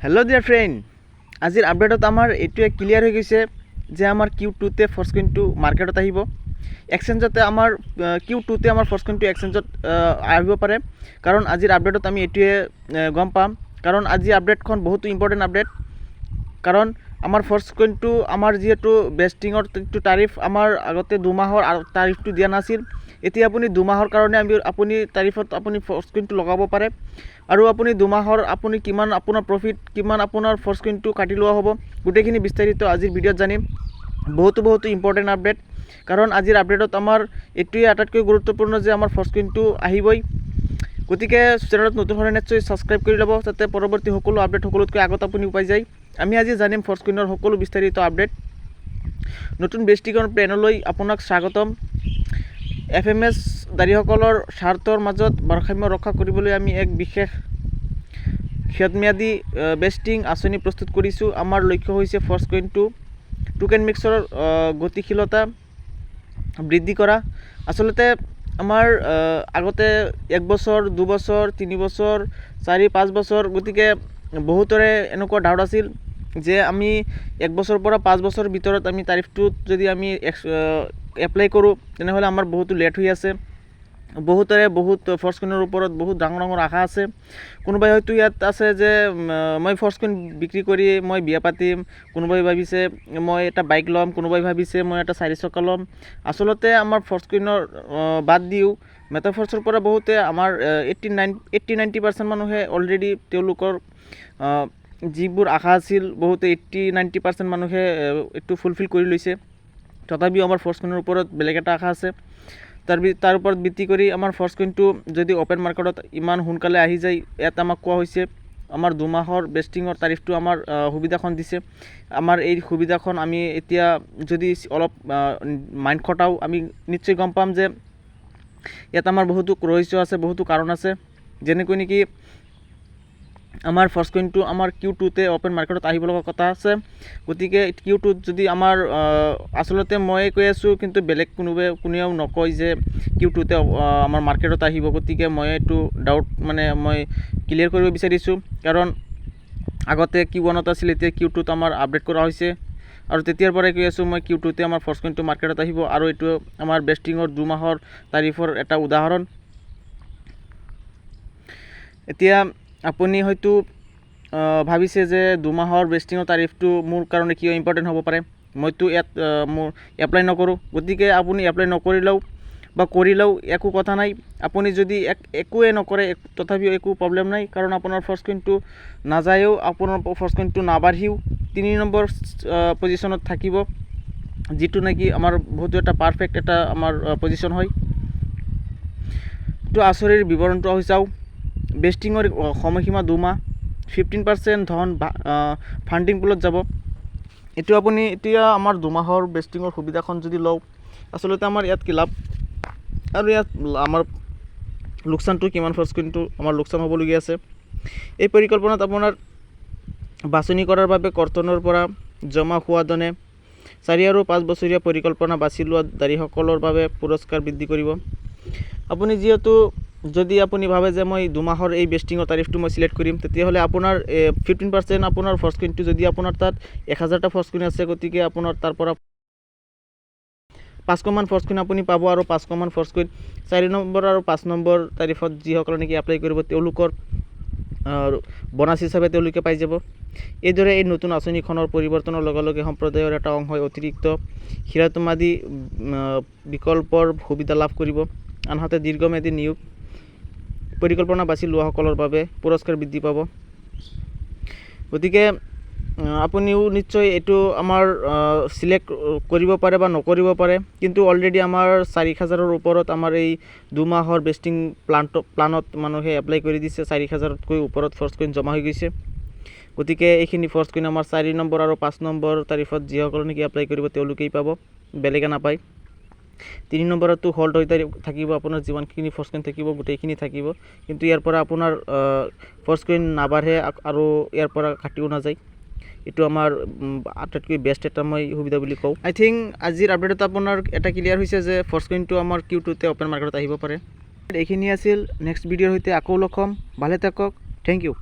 hello dear friend आजिर आपडेटत आमार एटुए clear हो गई जे आमार Q2 ते फर्स्ट कइन टू मार्केटत आहिबो एक्सचेंजते आमार Q2 ते आमार फर्स्ट कइन टू एक्सचेंजत आहिबो पारे कारण आजिर आपडेटत आमी एटुए गम पाम कारण আজি आपडेटखन बहुत इम्पर्टेन्ट आपडेट कारण आमार फर्स्ट कइन टू आमार जेहेतु बेस्टिंगर टू तारिफ आमार आगते 2 माहर तारिफ टू दिया नासिल एति आपुनी 2 माहर कारणे आमी आपुनी तारिफत आपुनी फर्स्ट कइन टू लगाबो पारे और आपुनी 2 माहर आपुनी किमान आपुनार प्रफिट किमान आपुनार फर्स्ट कइन टू काटि लोৱা হ'ব गुटेखिनि विस्तारित आजिर भिडिओत जानिम बहुत इम्पर्टेन्ट आपडेट कारण आजिर आपडेटत आमार एटुए आटाइतকৈ गुरुत्वपूर्ण जे आमार फर्स्ट कइन टू आहिबই गतिके चेनेलत नतुन हলে निश्चय सबस्क्राइब কৰি ল'ব যাতে পৰৱৰ্তী সকলো আপডেট সকলোতকৈ আগত আপুনি পাই যায় আমি আজি জানিম ফৰ্স্ট কইনৰ সকলো বিস্তাৰিত আপডেট নতুন বেষ্টিকৰ প্লেনলৈ আপোনাক স্বাগতম এফএমএস দাৰীসকলৰ স্বাৰ্থৰ মাজত ভাৰসাম্য ৰক্ষা কৰিবলৈ আমি এক বিশেষ ম্যাদী বেষ্টিং আঁচনি প্ৰস্তুত কৰিছো আমাৰ লক্ষ্য হৈছে ফৰ্স্ট কইন টু টোকেন মিক্সৰ গতিশীলতা বৃদ্ধি কৰা আসলতে आमार आगते 1 बছৰ 2 বছৰ 3 বছৰ 4 5 বছৰ गतिके बहुतरे एनेकुवा डाउट आसिल जे आमी 1 বছৰৰ পৰা 5 বছৰৰ ভিতৰত आमी तारिफটো যদি आमी एप्लाई करूँ तेनेह'ले आमार बहुत लेट हो आसे बहुतरे बहुत फर्स्ट कइনৰ ওপৰত बहुत ডাঙৰ आशा आसे कोनोबाई हयतो यात आसे जे मैं फर्स्ट कइन बिक्री কৰি मैं बिया पातिम कोनोबाई भाबिसे मैं एटा बाइक लम कोनोबाई भाबिसे मैं एटा 4 चक्का लम आसलते आमार फर्स्ट कइনৰ बाद दिও मेटाफर्सर পৰা बहुते आमार 80-90% मानुहे अलरेडी तेलुकर जिबुर आशा आसिल बहुते 80-90% मानुहे एटु फुलफिल কৰি লৈছে तथापिও आमार फर्स्ट कइনৰ ওপৰত বেলেগ এটা आशा আছে तार ऊपर भित्ति करी आमार फर्स्ट कइन टू जदि ओपेन मार्केटत इमान सोनकाले आहि जाय यात आमाक कोৱা হৈছে आमार 2 माहर बेस्टिंगर तारिफटो आमार सुविधाखन दिছে आमार এই সুবিধাখন আমি এতিয়া যদি অলপ মাইন্ড খটাও আমি নিশ্চয় গম পাম যে ইয়াত आमार বহুতো ৰহস্য আছে বহুতো কাৰণ আছে যেনেকৈ নেকি आमार फर्स्ट कइन टू आमार Q2 ते ओपेन मार्केटत आहिब লগা কথা আছে গতিকে Q2 যদি आमार আসলতে মই কৈ আছো কিন্তু বেলেগ কোনেও নকয় যে Q2 ते आमार मार्केटत आहिब গতিকে মই এটু ডাউট মানে মই ক্লিয়াৰ কৰিব বিচাৰিছো কাৰণ আগতে Q1 ত আছিল এতিয়া Q2 ত आमार আপডেট কৰা হৈছে আৰু তেতিয়াৰ পৰাই কৈ আছো মই Q2 ते आमार फर्स्ट कइन टू मार्केटत आहिब আৰু এটু आमार বেষ্টিংৰ 2 মাহৰ তাৰিফৰ এটা উদাহৰণ এতিয়া আপুনি হয়তো ভাবিছে যে 2 মাহৰ বেষ্টিংৰ তাৰিফটো মোৰ কাৰণে কিয় ইম্পৰ্টেন্ট হ'ব পাৰে মইতো ইয়াত মোৰ এপ্লাই নকৰো গতিকে আপুনি এপ্লাই নকৰিলেও বা কৰিলেও একো কথা নাই আপুনি যদি একোৱে নকৰে তথাপিও একো প্ৰবলেম নাই কাৰণ আপোনাৰ ফাৰ্স্ট কইনটো নাযায়ও আপোনাৰ ফাৰ্স্ট কইনটো নাবাঢ়িও 3 নম্বৰ পজিশনত থাকিব যেটো নাকি আমাৰ বহুত এটা পাৰফেক্ট এটা আমাৰ পজিশন হয় তো আসৰেৰ বিবৰণটো হৈ যাও বেষ্টিংৰ সময়সীমা 2 মাহ 15% ধন ফান্ডিং পুলত যাব এটো আপুনি এতিয়া আমাৰ 2 মাহৰ বেষ্টিংৰ সুবিধাখন যদি লও আসলতে আমাৰ ইয়াত কি লাভ আৰু ইয়াত আমাৰ লোকসানটো কিমান ফাৰ্স্ট কইনটো আমাৰ লোকসান হ'বলগীয়া আছে এই পৰিকল্পনাত আপোনাৰ বাছনি কৰাৰ বাবে কৰ্তনৰ পৰা জমা হোৱা দনে 4 আৰু 5 বছৰীয়া পৰিকল্পনা বাছি লোৱা দাৰীসকলৰ বাবে পুৰস্কাৰ বৃদ্ধি কৰিব আপুনি যেহেতু যদি আপুনি ভাবে যে মই 2 মাহৰ এই বেষ্টিংৰ তাৰিফটো মই সিলেক্ট কৰিম তেতিয়া হলে আপোনাৰ 15% আপোনাৰ ফাৰ্স্ট কইনটো যদি আপোনাৰ তাত 1000 টা ফাৰ্স্ট কইন আছে গতিকে আপোনাৰ তাৰ পৰা 5 মান ফাৰ্স্ট কইন আপুনি পাব আৰু 5 মান ফাৰ্স্ট কইন 4 নম্বৰ আৰু 5 নম্বৰ তাৰিফত যি সকল নেকি এপ্লাই কৰিব তেওঁলোকৰ বোনাস হিচাপে তেওঁলোকে পাই যাব এইদৰে এই নতুন আঁচনিখনৰ পৰিৱৰ্তনৰ লগে সম্প্ৰদায়ৰ এটা অংশ অতিৰিক্ত হিৰাতমাদি বিকল্পৰ সুবিধা লাভ কৰিব আনহাতে দীৰ্ঘম্যাদী নিয়োগ পৰিকল্পনা বাছি লোৱাসকলৰ বাবে পুৰস্কাৰ বৃদ্ধি পাব গতিকে আপুনিও নিশ্চয় এটো আমাৰ সিলেক্ট কৰিব পাৰে বা নকৰিব পাৰে কিন্তু অলৰেডি আমাৰ 4000 ৰ ওপৰত আমাৰ এই 2 মাহৰ বেষ্টিং প্লানত মানুহে এপ্লাই কৰি দিছে 4000 তকৈ ওপৰত ফাৰ্স্ট কইন জমা হৈ গৈছে গতিকে এইখিনি ফাৰ্স্ট কইন আমাৰ 4 নম্বৰ আৰু 5 নম্বৰ তাৰিফত যিসকল নেকি এপ্লাই কৰিব তেওঁলোকেই পাব বেলেগে নাপায় 3 নম্বৰটো হোল্ড হৈ থাকিব আপোনাৰ যিমানখিনি ফাৰ্স্ট কইন থাকিব গোটেইখিনি থাকিব কিন্তু ইয়াৰ পৰা আপোনাৰ ফাৰ্স্ট কইন নাবাঢ়ে আৰু ইয়াৰ পৰা কাটিও না যায় এটো আমাৰ আটাইতকৈ বেষ্ট এটা মই সুবিধা বুলি কও আই থিংক আজিৰ আপডেটত আপোনাৰ এটা ক্লিয়াৰ হৈছে যে ফাৰ্স্ট কইনটো আমাৰ Q2 তে ওপেন মাৰ্কেটত আহিব পাৰে এইখিনি আছিল নেক্সট ভিডিঅ'ৰ হৈতে আকৌ লগ হ'ম ভালে থাকক থ্যাংক ইউ